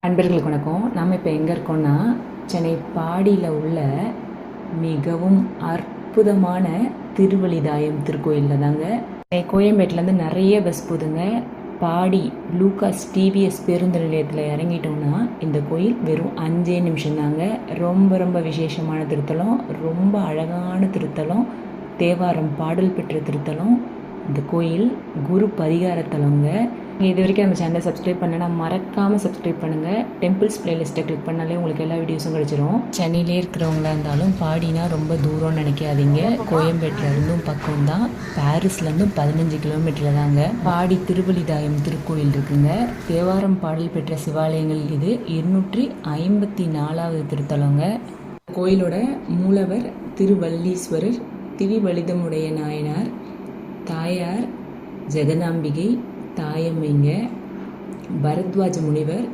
நண்பர்களுக்கு வணக்கம். நாம் இப்போ எங்கே இருக்கோம்னா சென்னை பாடியில் உள்ள மிகவும் அற்புதமான திருவழிதாயம் திருக்கோயிலில் தாங்க. கோயம்பேட்டிலேருந்து நிறைய பஸ் போதுங்க. பாடி லூகாஸ் டிவிஎஸ் பேருந்து நிலையத்தில் இறங்கிட்டோம்னா இந்த கோயில் வெறும் 5 நிமிஷம் தாங்க. ரொம்ப ரொம்ப விசேஷமான திருத்தலம், ரொம்ப அழகான திருத்தலம், தேவாரம் பாடல் பெற்ற திருத்தலம். இந்த கோயில் குரு பரிகாரத்தலங்க. இது வரைக்கும் நம்ம சேனலை சப்ஸ்கிரைப் பண்ணனா மறக்காமல் சப்ஸ்கிரைப் பண்ணுங்கள். டெம்பிள்ஸ் பிளேலிஸ்ட்டை கிளிக் பண்ணாலே உங்களுக்கு எல்லா வீடியோஸும் கிடச்சிரும். சென்னையிலே இருக்கிறவங்களா இருந்தாலும் பாடினா ரொம்ப தூரம்னு நினைக்காதீங்க. கோயம்பேட்டிலேருந்தும் பக்கம் தான், பாரிஸ்லேருந்தும் 15 கிலோமீட்டரில் தாங்க பாடி திருவழிதாயம் திருக்கோயில் இருக்குங்க. தேவாரம் பாடல் பெற்ற சிவாலயங்கள் இது 254வது திருத்தலங்க. கோயிலோட மூலவர் திருவல்லீஸ்வரர், திரிவலிதமுடைய நாயனார், தாயார் ஜெகதாம்பிகை, தாயம்மைங்க, பரத்வாஜ முனிவர்,